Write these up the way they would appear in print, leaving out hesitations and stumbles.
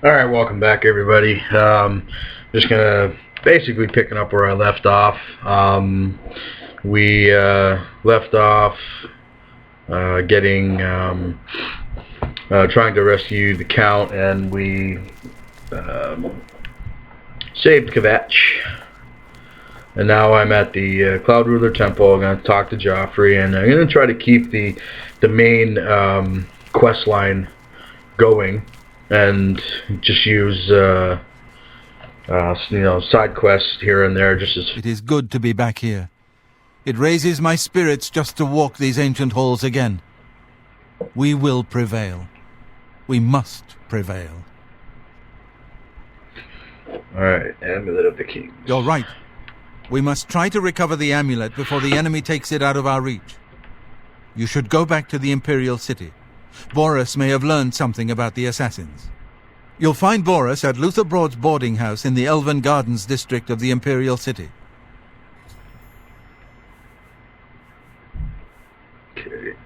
All right, welcome back, everybody. Just gonna basically picking up where I left off. We left off getting trying to rescue the Count, and we um, saved Kvetch. And now I'm at the Cloud Ruler Temple. I'm gonna talk to Joffrey, and I'm gonna try to keep the main quest line going, and just use side quests here and there. It is good to be back here. It raises my spirits just to walk these ancient halls again. We will prevail. We must prevail. Alright, Amulet of the King. You're right. We must try to recover the amulet before the enemy takes it out of our reach. You should go back to the Imperial City. Boris may have learned something about the assassins. You'll find Boris at Luther Broad's boarding house in the Elven Gardens district of the Imperial City. Okay.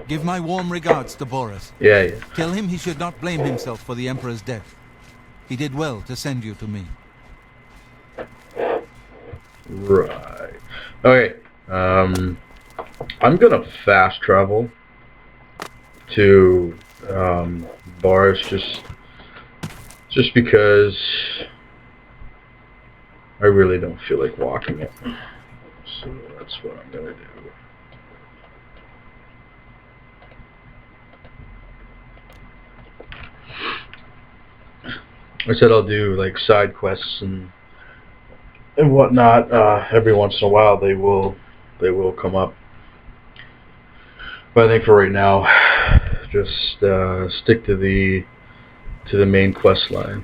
Give my warm regards to Boris. Yeah. Tell him he should not blame himself for the Emperor's death. He did well to send you to me. Right. Okay. I'm gonna fast travel to Boris just because I really don't feel like walking it. So that's what I'm gonna do. I said I'll do like side quests and whatnot. Every once in a while they will come up. But I think for right now, just stick to the main quest line.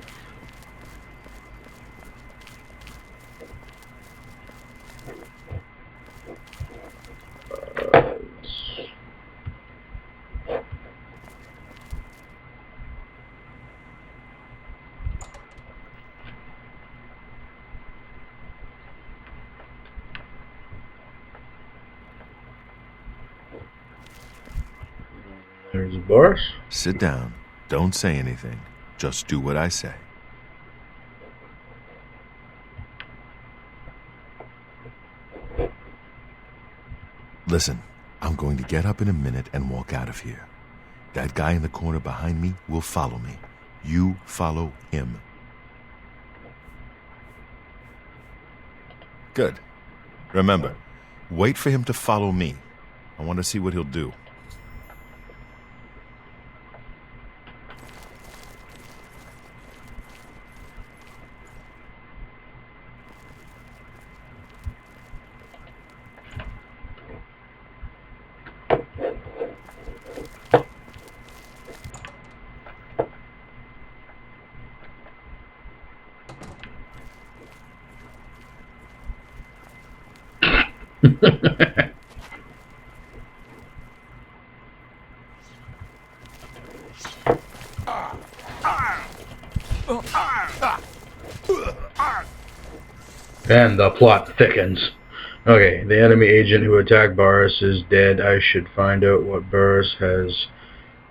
There's Boris. Sit down. Don't say anything. Just do what I say. Listen, I'm going to get up in a minute and walk out of here. That guy in the corner behind me will follow me. You follow him. Good. Remember, wait for him to follow me. I want to see what he'll do. And the plot thickens. Okay, the enemy agent who attacked Boris is dead. I should find out what Boris has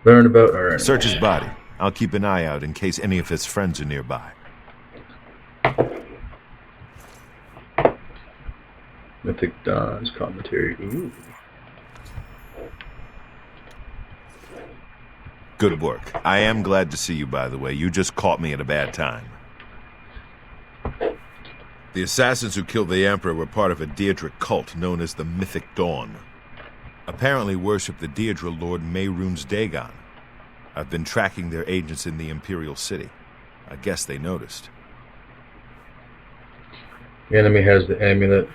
learned about our enemy. Search his body. I'll keep an eye out in case any of his friends are nearby. Mythic Dawn's commentary. Ooh. Good work. I am glad to see you, by the way. You just caught me at a bad time. The assassins who killed the Emperor were part of a Daedric cult known as the Mythic Dawn. Apparently worship the Daedra Lord Mehrunes Dagon. I've been tracking their agents in the Imperial City. I guess they noticed. The enemy has the amulet.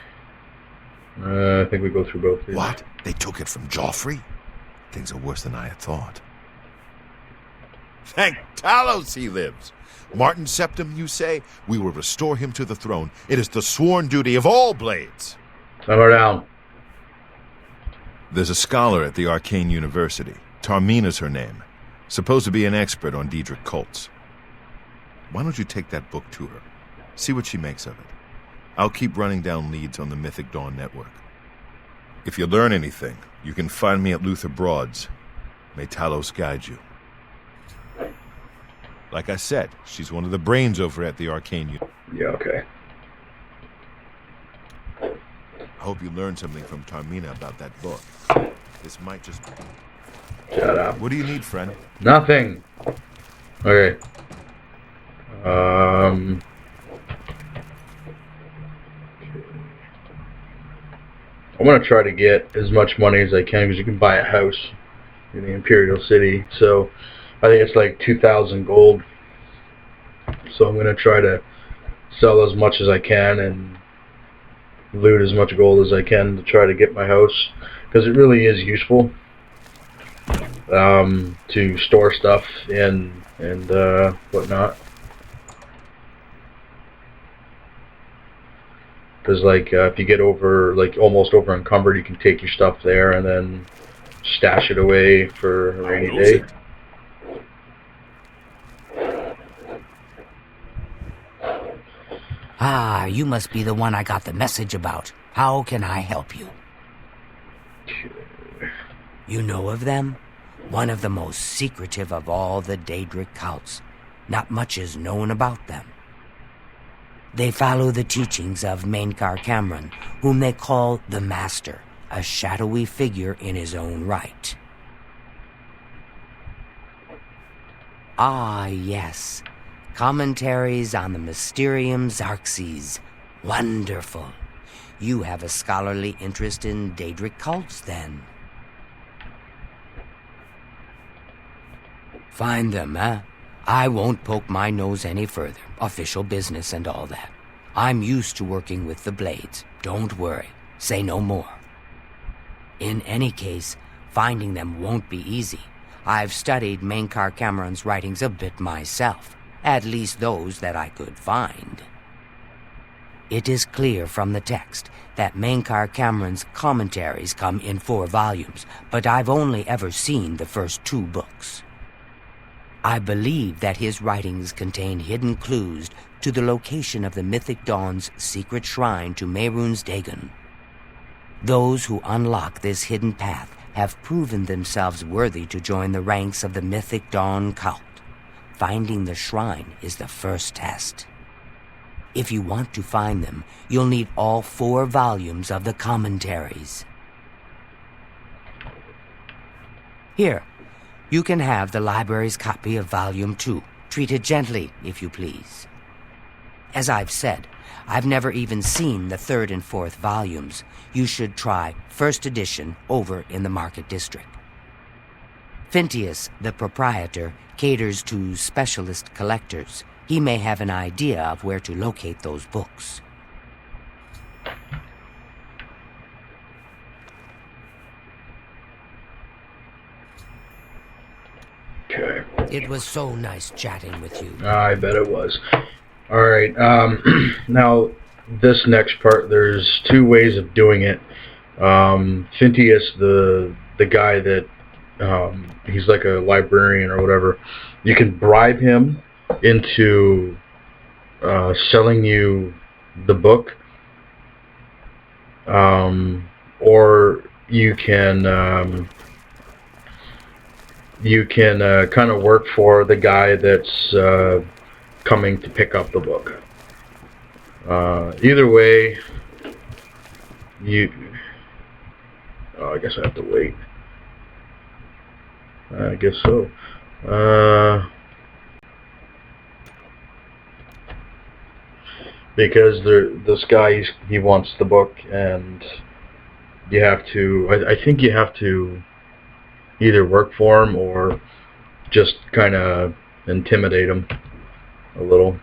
I think we go through both these. What? They took it from Joffrey? Things are worse than I had thought. Thank Talos he lives. Martin Septim, you say? We will restore him to the throne. It is the sworn duty of all blades. Time her down. There's a scholar at the Arcane University. Tarmina's her name. Supposed to be an expert on Daedric cults. Why don't you take that book to her? See what she makes of it. I'll keep running down leads on the Mythic Dawn network. If you learn anything, you can find me at Luther Broad's. May Talos guide you. Like I said, she's one of the brains over at the Arcane University. Yeah, okay. I hope you learned something from Tarmina about that book. This might just... Shut up. What do you need, friend? Nothing. Okay. I want to try to get as much money as I can because you can buy a house in the Imperial City. So I think it's like 2,000 gold. So I'm going to try to sell as much as I can and loot as much gold as I can to try to get my house, because it really is useful to store stuff and whatnot. Because like if you get over like almost over encumbered, you can take your stuff there and then stash it away for a rainy day. Ah, you must be the one I got the message about. How can I help you? You know of them? One of the most secretive of all the Daedric cults. Not much is known about them. They follow the teachings of Mainkar Cameron, whom they call the Master, a shadowy figure in his own right. Ah, yes. Commentaries on the Mysterium Xarxes. Wonderful. You have a scholarly interest in Daedric cults, then. Find them, eh? I won't poke my nose any further. Official business and all that. I'm used to working with the Blades. Don't worry. Say no more. In any case, finding them won't be easy. I've studied Mainkar Cameron's writings a bit myself. At least those that I could find. It is clear from the text that Mainkar Cameron's commentaries come in 4 volumes, but I've only ever seen the first 2 books. I believe that his writings contain hidden clues to the location of the Mythic Dawn's secret shrine to Mehrunes Dagon. Those who unlock this hidden path have proven themselves worthy to join the ranks of the Mythic Dawn cult. Finding the shrine is the first test. If you want to find them, you'll need all 4 volumes of the commentaries. Here, you can have the library's copy of Volume 2. Treat it gently, if you please. As I've said, I've never even seen the 3rd and 4th volumes. You should try first edition over in the Market District. Phintius, the proprietor, caters to specialist collectors. He may have an idea of where to locate those books. Okay. It was so nice chatting with you. I bet it was. Alright, now this next part, there's 2 ways of doing it. Phintius, the guy that, he's like a librarian or whatever, you can bribe him into selling you the book, or you can kind of work for the guy that's coming to pick up the book. Either way, I guess I have to wait. I guess so. Because this guy, he wants the book, and you have to, I think you have to either work for him or just kind of intimidate him a little.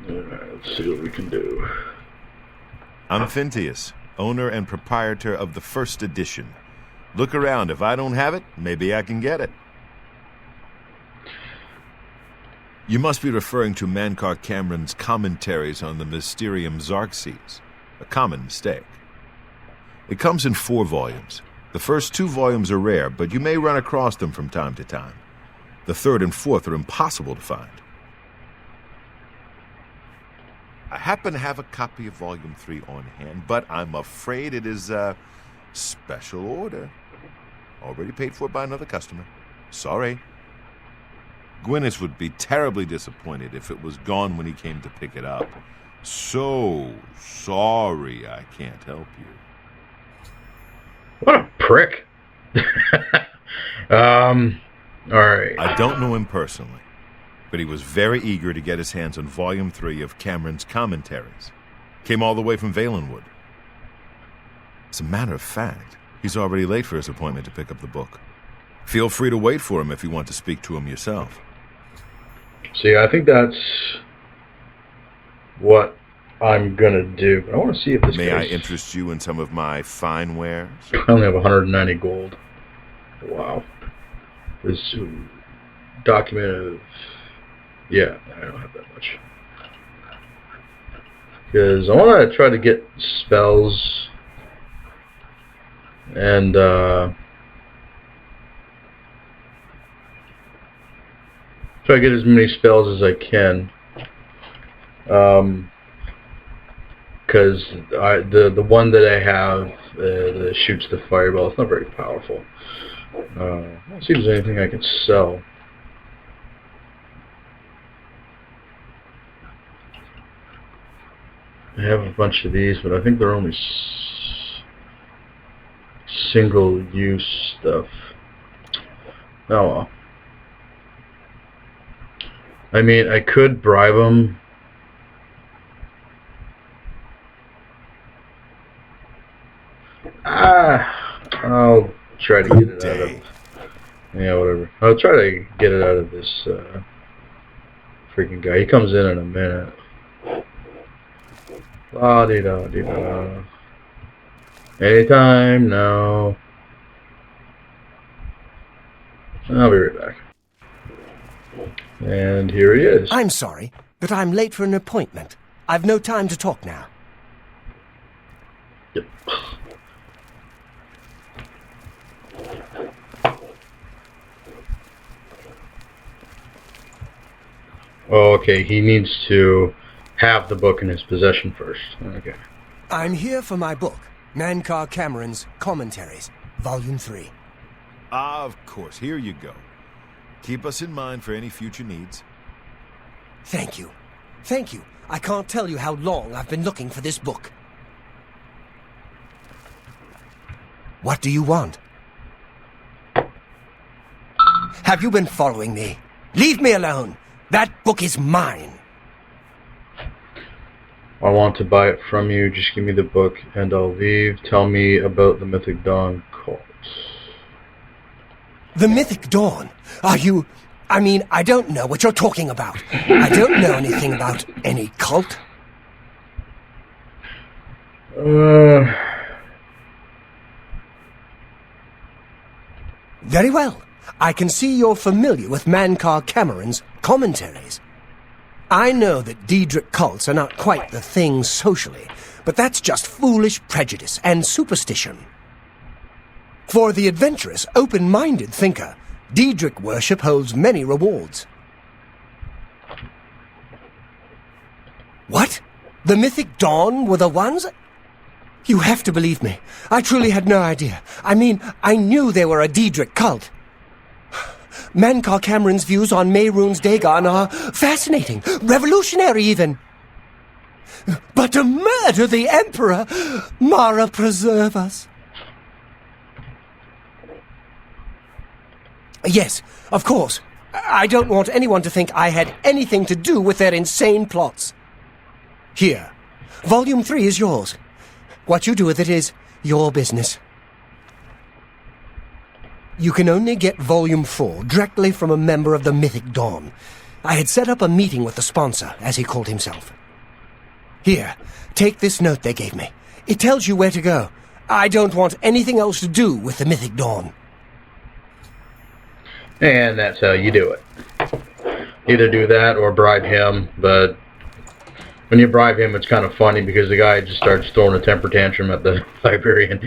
Let's see what we can do. I'm Phintius, owner and proprietor of the first edition. Look around. If I don't have it, maybe I can get it. You must be referring to Mainkar Cameron's commentaries on the Mysterium Xarxes. A common mistake. It comes in 4 volumes. The first 2 volumes are rare, but you may run across them from time to time. The third and fourth are impossible to find. I happen to have a copy of Volume 3 on hand, but I'm afraid it is a special order. Already paid for by another customer. Sorry. Gwyneth would be terribly disappointed if it was gone when he came to pick it up. So sorry I can't help you. What a prick. Alright. I don't know him personally, but he was very eager to get his hands on Volume 3 of Cameron's commentaries. Came all the way from Valenwood. As a matter of fact, he's already late for his appointment to pick up the book. Feel free to wait for him if you want to speak to him yourself. See, I think that's what I'm gonna do. I want to see if this May I interest you in some of my fine wares? I only have 190 gold. Wow. This document of... Yeah, I don't have that much. Because I want to try to get spells and try to get as many spells as I can. Because the one that I have that shoots the fireball, it's not very powerful. Let's see if there's anything I can sell. I have a bunch of these, but I think they're only single-use stuff. Oh well. I mean, I could bribe them. I'll try to get it out of... Yeah, whatever. I'll try to get it out of this freaking guy. He comes in a minute. La-dee-da-dee-da. Anytime now. I'll be right back. And here he is. I'm sorry, but I'm late for an appointment. I've no time to talk now. Yep. Oh, okay, he needs to have the book in his possession first. Okay. I'm here for my book, Mankar Cameron's Commentaries, Volume 3. Of course, here you go. Keep us in mind for any future needs. Thank you. Thank you. I can't tell you how long I've been looking for this book. What do you want? Have you been following me? Leave me alone. That book is mine. I want to buy it from you. Just give me the book and I'll leave. Tell me about the Mythic Dawn cult. The Mythic Dawn? Are you... I mean, I don't know what you're talking about. I don't know anything about any cult. Very well. I can see you're familiar with Mankar Cameron's commentaries. I know that Daedric cults are not quite the thing socially, but that's just foolish prejudice and superstition. For the adventurous, open-minded thinker, Daedric worship holds many rewards. What? The Mythic Dawn were the ones? You have to believe me. I truly had no idea. I mean, I knew they were a Daedric cult. Mankar Cameron's views on Mehrunes Dagon are fascinating, revolutionary even. But to murder the Emperor, Mara preserve us. Yes, of course. I don't want anyone to think I had anything to do with their insane plots. Here, Volume 3 is yours. What you do with it is your business. You can only get Volume 4 directly from a member of the Mythic Dawn. I had set up a meeting with the sponsor, as he called himself. Here, take this note they gave me. It tells you where to go. I don't want anything else to do with the Mythic Dawn. And that's how you do it. Either do that or bribe him, but when you bribe him, it's kind of funny because the guy just starts throwing a temper tantrum at the librarian.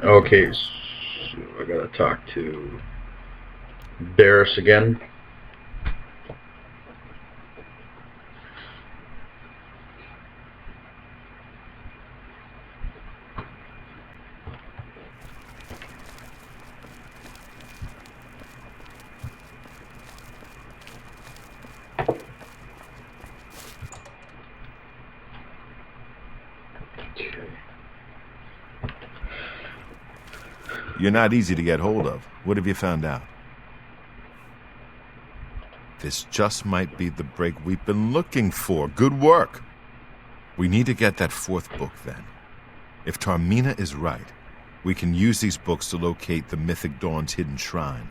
Okay, so I gotta talk to Barris again. You're not easy to get hold of. What have you found out? This just might be the break we've been looking for. Good work. We need to get that fourth book, then. If Tarmina is right, we can use these books to locate the Mythic Dawn's hidden shrine.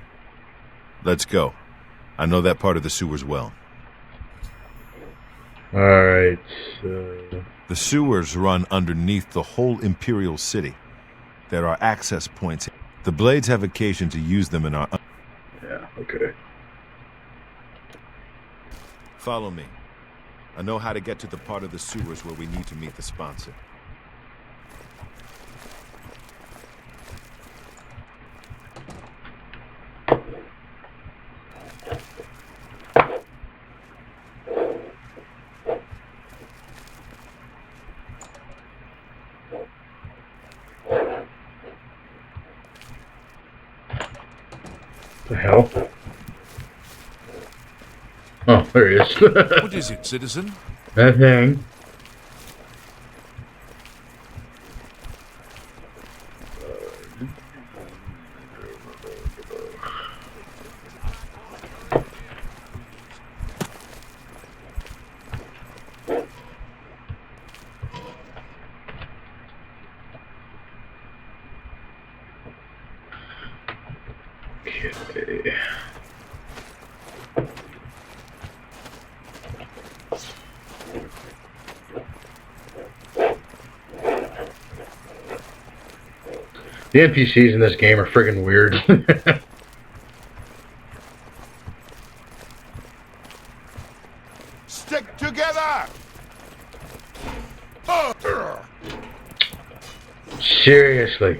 Let's go. I know that part of the sewers well. Alright, The sewers run underneath the whole Imperial City. There are access points. The Blades have occasion to use them in our... Yeah, okay. Follow me. I know how to get to the part of the sewers where we need to meet the sponsor. The hell? Oh, there he is. What is it, citizen? That thing. Okay. The NPCs in this game are friggin' weird. Stick together! Seriously.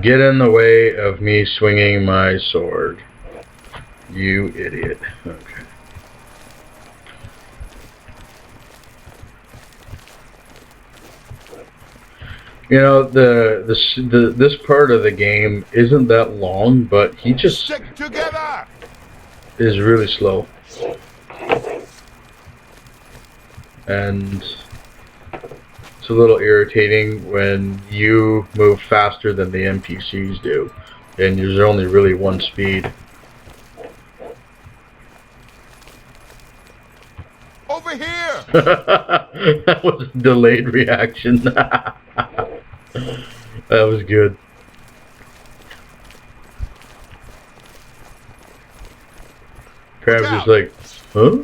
Get in the way of me swinging my sword. You idiot. Okay. You know, this part of the game isn't that long, but he just Stick together! is really slow. And it's a little irritating when you move faster than the NPCs do, and there's only really one speed. Over here! That was a delayed reaction. That was good. Crab's just like, huh?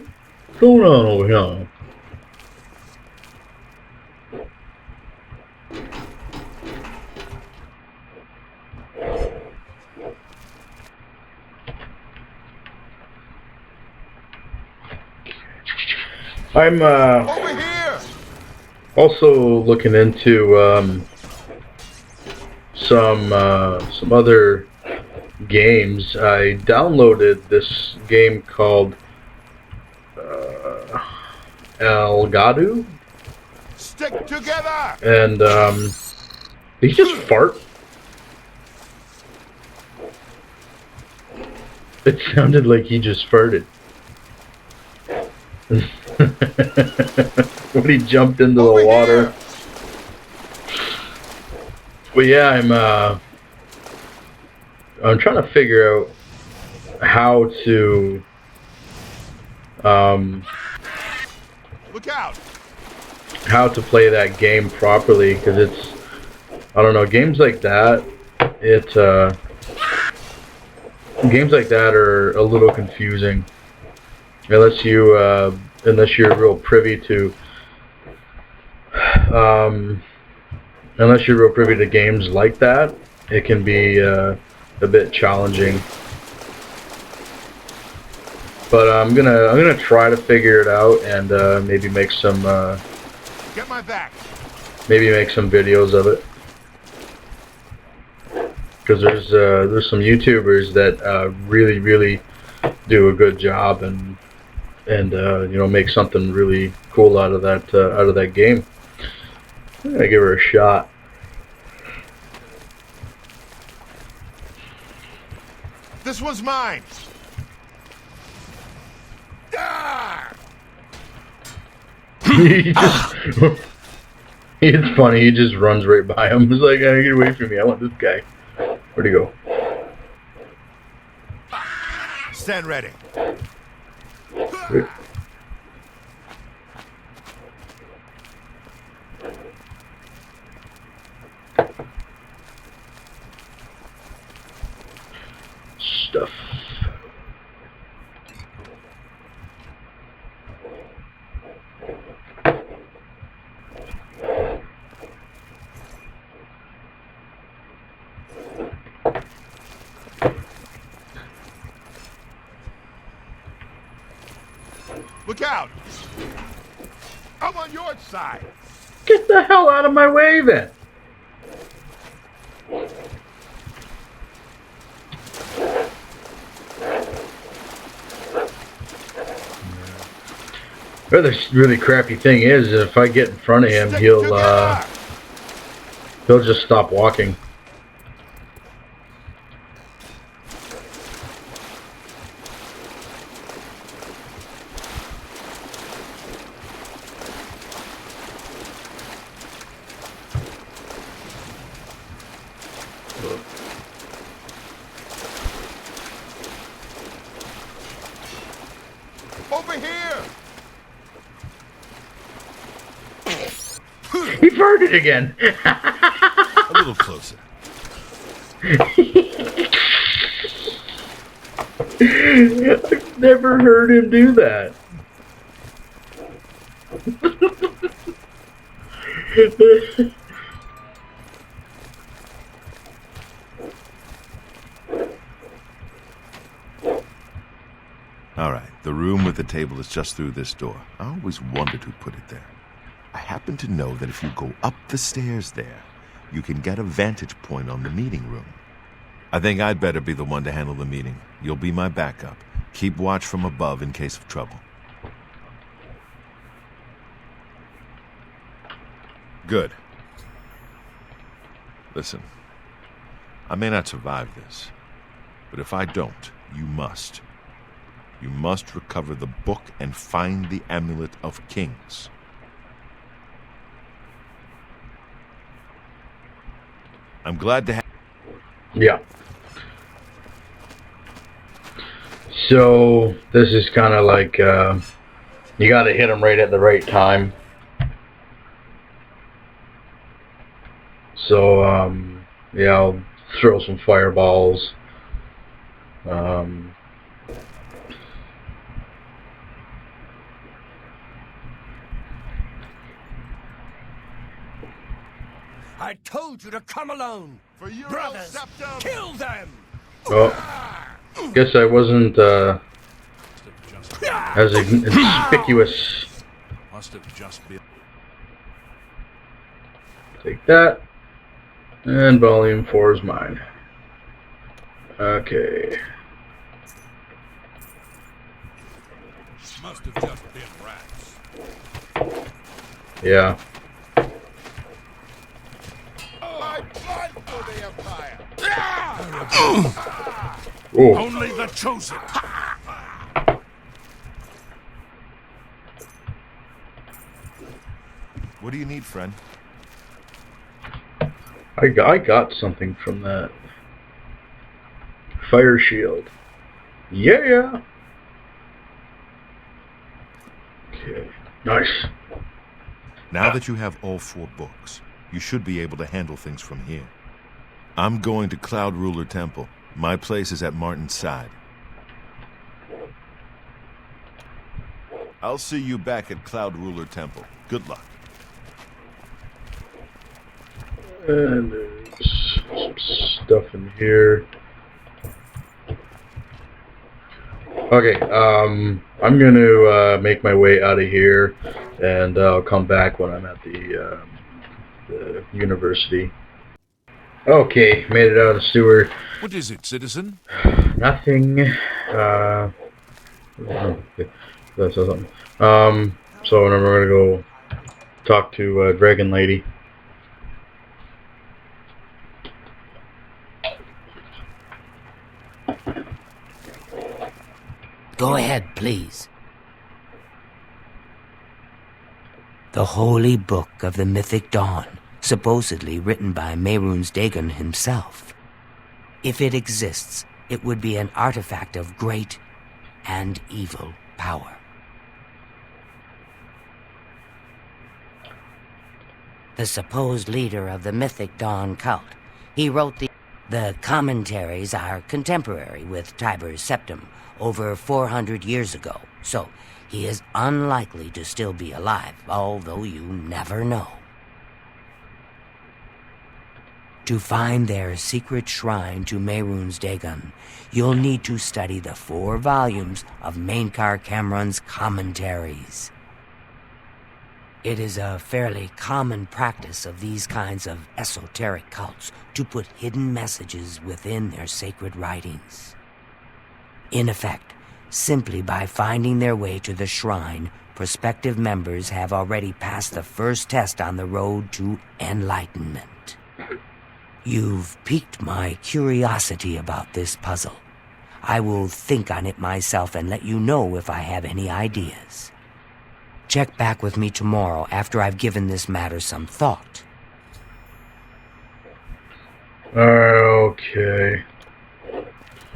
What's going on over here? I'm Over here! also looking into some other games. I downloaded this game called El Gadu, Stick together! and did he just fart? It sounded like he just farted. When he jumped into Over the water. here. But yeah, I'm trying to figure out how to Look out! how to play that game properly, because it's, I don't know, games like that are a little confusing unless you're real privy to games like that. It can be a bit challenging, but I'm gonna try to figure it out and maybe make some Get my back! videos of it. because there's some YouTubers that really do a good job and make something really cool out of that game. I'm gonna give her a shot. This one's mine. Ah! He just, it's funny. He just runs right by him. He's like, "Get away from me! I want this guy." Where'd he go? Stand ready. Stuff. Look out! I'm on your side. Get the hell out of my way, then. The other really crappy thing is, if I get in front of him, he'll just stop walking. Over here! He farted again. A little closer. I've never heard him do that. All right, the room with the table is just through this door. I always wondered who put it there. I happen to know that if you go up the stairs there, you can get a vantage point on the meeting room. I think I'd better be the one to handle the meeting. You'll be my backup. Keep watch from above in case of trouble. Good. Listen, I may not survive this, but if I don't, you must. You must recover the book and find the Amulet of Kings. I'm glad to have... Yeah. So this is kind of like you got to hit him right at the right time. So yeah, I'll throw some fireballs. I told you to come alone. For you, Brothers, Septum. kill them. Oh, guess I wasn't as conspicuous. Must have just been. Take that, and volume 4 is mine. Okay. Must have just been rats. Yeah. My blood for the Empire! Oh. Only the chosen. What do you need, friend? I got something from that. Fire shield. Yeah. Okay. Nice. Now that you have all 4 books, you should be able to handle things from here. I'm going to Cloud Ruler Temple. My place is at Martin's side. I'll see you back at Cloud Ruler Temple. Good luck. And there's some stuff in here. Okay, I'm gonna make my way out of here, and I'll come back when I'm at the university. Okay, made it out of the sewer. What is it, citizen? Nothing. Okay, that says something. So then we're gonna go talk to Dragon Lady. Go ahead, please. The Holy Book of the Mythic Dawn, supposedly written by Mehrunes Dagon himself. If it exists, it would be an artifact of great and evil power. The supposed leader of the Mythic Dawn cult. He wrote the commentaries are contemporary with Tiber's Septum over 400 years ago, so he is unlikely to still be alive, although you never know. To find their secret shrine to Mehrunes Dagon, you'll need to study the 4 volumes of Mainkar Cameron's commentaries. It is a fairly common practice of these kinds of esoteric cults to put hidden messages within their sacred writings. In effect, simply by finding their way to the shrine, prospective members have already passed the first test on the road to enlightenment. You've piqued my curiosity about this puzzle. I will think on it myself and let you know if I have any ideas. Check back with me tomorrow after I've given this matter some thought. Okay.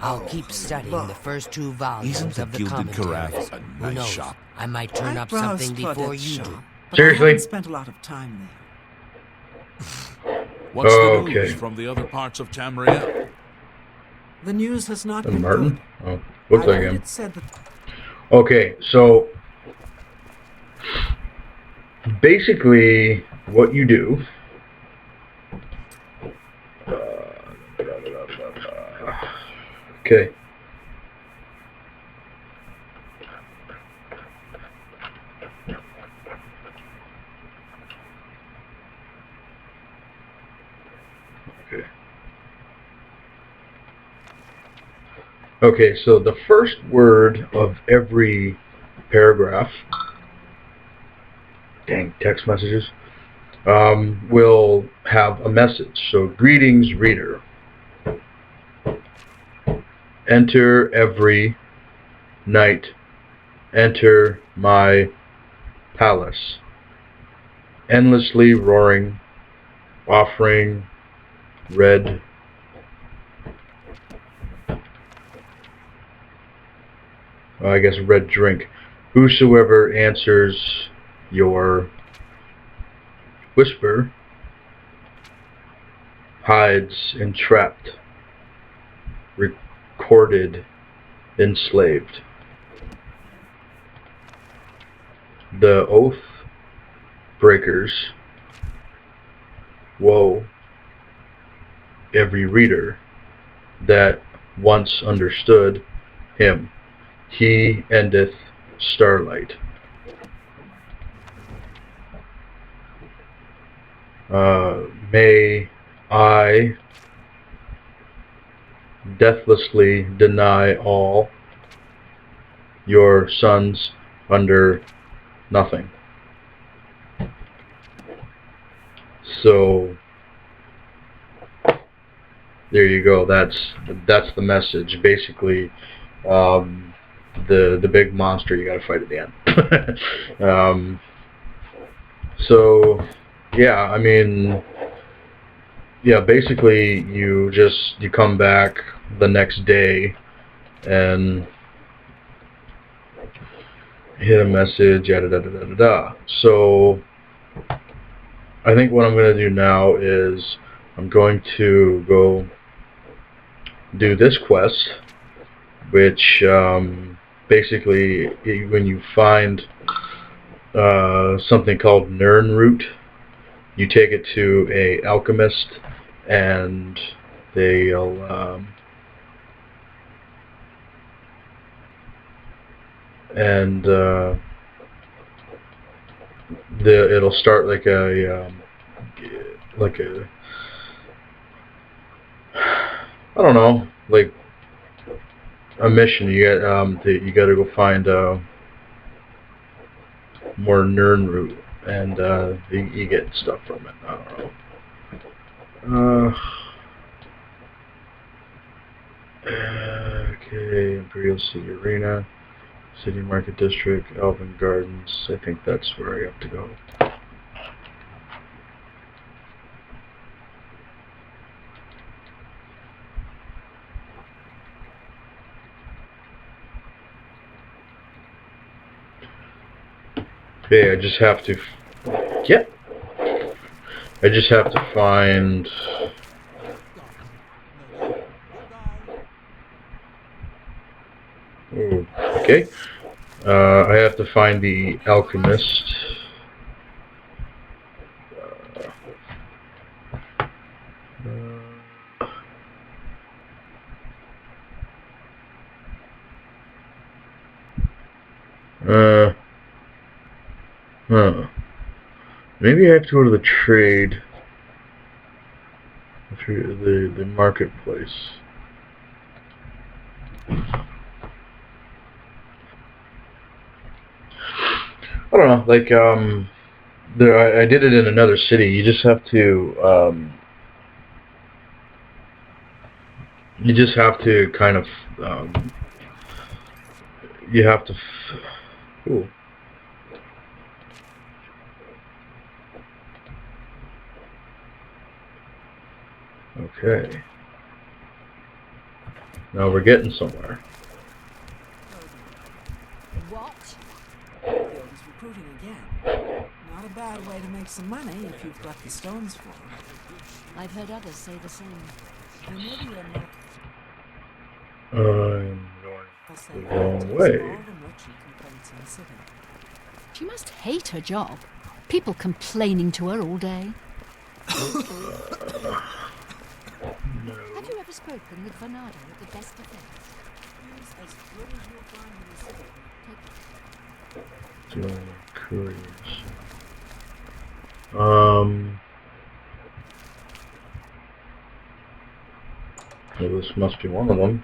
I'll keep studying the first 2 volumes Isn't the of the Gilded commentaries. Carafe a Who nice knows? shop? I might turn I up browsed something before Claudette's you shop, do. but Seriously? I haven't spent a lot of time there. What's the Okay. news from the other parts of Tamriel? The news has not And been Martin? good. Oh, looks I like read him. it said that Okay, so basically what you do. Okay. Okay. Okay, so the first word of every paragraph, dang, text messages, will have a message. So, greetings, reader. Enter every night. Enter my palace. Endlessly roaring, offering red. I guess red drink. Whosoever answers your whisper hides entrapped, recorded, enslaved. The oath breakers. Woe, every reader that once understood him. He endeth starlight. May I deathlessly deny all your sons under nothing. So there you go. That's the message. Basically, the big monster you got to fight at the end. So yeah, I mean, yeah, basically you come back the next day and hit a message, da da da da da da. So I think what I'm going to do now is I'm going to go do this quest, which basically when you find something called Nirnroot, you take it to a alchemist and they'll it'll start like a I don't know, like a mission. You got to go find more Nirnroot, and you get stuff from it. I don't know. Okay, Imperial City Arena, City Market District, Elven Gardens. I think that's where I have to go. Okay, I just have to find. Ooh, okay. I have to find the alchemist. Maybe I have to go to the trade through the marketplace. I don't know, like I did it in another city. You just have to kind of you have to. Ooh. Okay. Now we're getting somewhere. What? He's recruiting again. Not a bad way to make some money if you've got the stones for it. I've heard others say the same. And maybe you're not. I'm going the wrong way. All the merchant complaints in the city. She must hate her job. People complaining to her all day. No. Have you ever spoken with Bernardo at the best defense? He's as good as you'll find in the city. Couriers. Well, this must be one of them.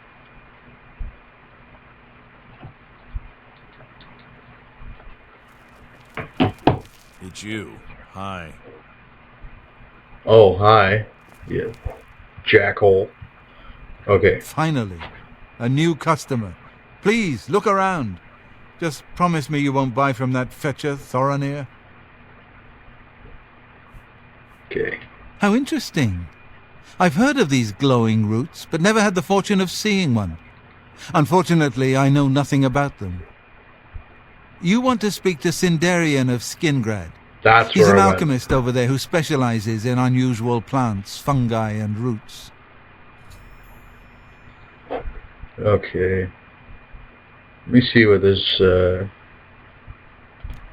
It's you. Hi. Oh, hi. Yeah. Jackhole. Okay. Finally, a new customer. Please, look around. Just promise me you won't buy from that fetcher, Thoronir. Okay. How interesting. I've heard of these glowing roots, but never had the fortune of seeing one. Unfortunately, I know nothing about them. You want to speak to Sindarian of Skingrad. That's He's where an I went. alchemist over there who specializes in unusual plants, fungi, and roots. Okay. Let me see what this,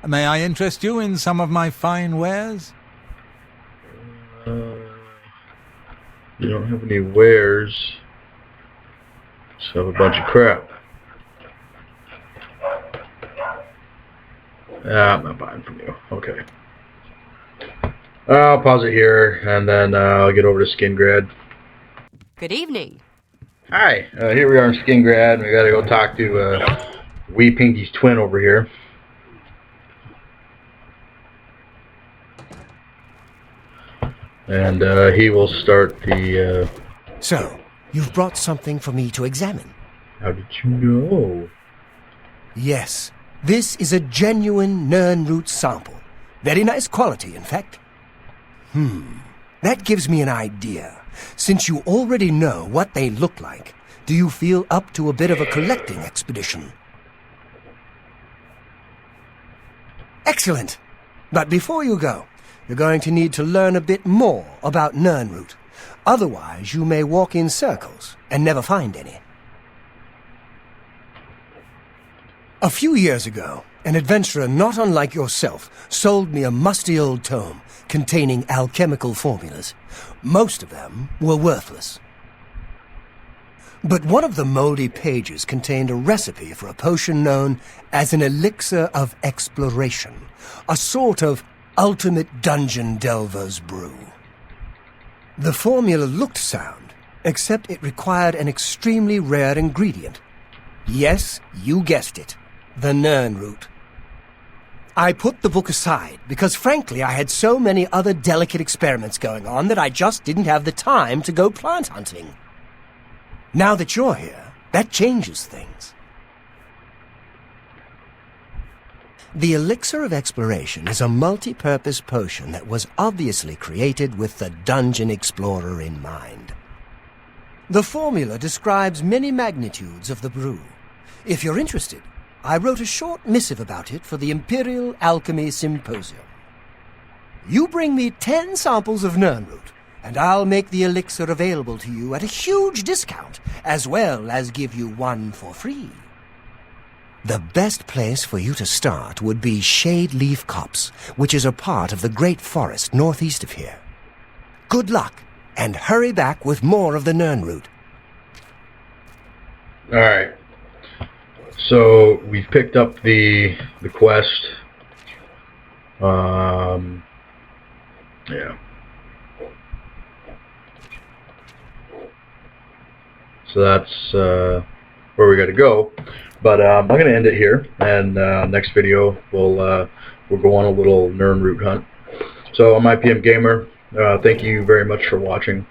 May I interest you in some of my fine wares? you don't have any wares. Just have a bunch of crap. I'm not buying from you. Okay. I'll pause it here, and then I'll get over to Skingrad. Good evening. Hi, here we are in Skingrad, and we gotta go talk to Wee Pinky's twin over here. And he will start the... So, you've brought something for me to examine. How did you know? Yes, this is a genuine Nirnroot sample. Very nice quality, in fact. That gives me an idea. Since you already know what they look like, do you feel up to a bit of a collecting expedition? Excellent. But before you go, you're going to need to learn a bit more about Nirnroot. Otherwise, you may walk in circles and never find any. A few years ago, an adventurer not unlike yourself sold me a musty old tome containing alchemical formulas. Most of them were worthless. But one of the moldy pages contained a recipe for a potion known as an elixir of exploration, a sort of ultimate dungeon delver's brew. The formula looked sound, Except it required an extremely rare ingredient. Yes, you guessed it. The Nern root. I put the book aside because, frankly, I had so many other delicate experiments going on that I just didn't have the time to go plant hunting. Now that you're here, that changes things. The Elixir of Exploration is a multi-purpose potion that was obviously created with the Dungeon Explorer in mind. The formula describes many magnitudes of the brew. If you're interested, I wrote a short missive about it for the Imperial Alchemy Symposium. You bring me 10 samples of Nernroot, and I'll make the elixir available to you at a huge discount, as well as give you one for free. The best place for you to start would be Shade Leaf Copse, which is a part of the Great Forest northeast of here. Good luck, and hurry back with more of the Nernroot. Alright. So, we've picked up the quest. Yeah. So that's where we got to go. But I'm going to end it here, and next video we'll go on a little Nernroot hunt. So I'm IPM Gamer. Thank you very much for watching.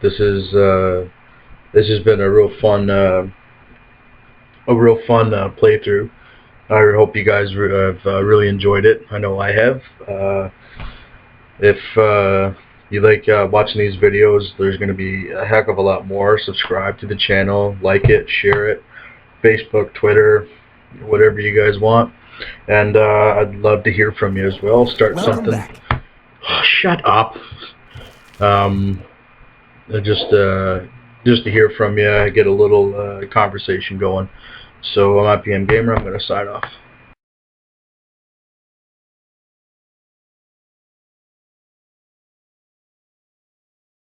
This has been a real fun playthrough. I hope you guys have really enjoyed it. I know I have. If you like watching these videos, there's going to be a heck of a lot more. Subscribe to the channel, like it, share it, Facebook, Twitter, whatever you guys want. And I'd love to hear from you as well. Start Welcome something. back. Oh, shut up. Just to hear from you, get a little conversation going. So I'm IPM Gamer. I'm going to sign off.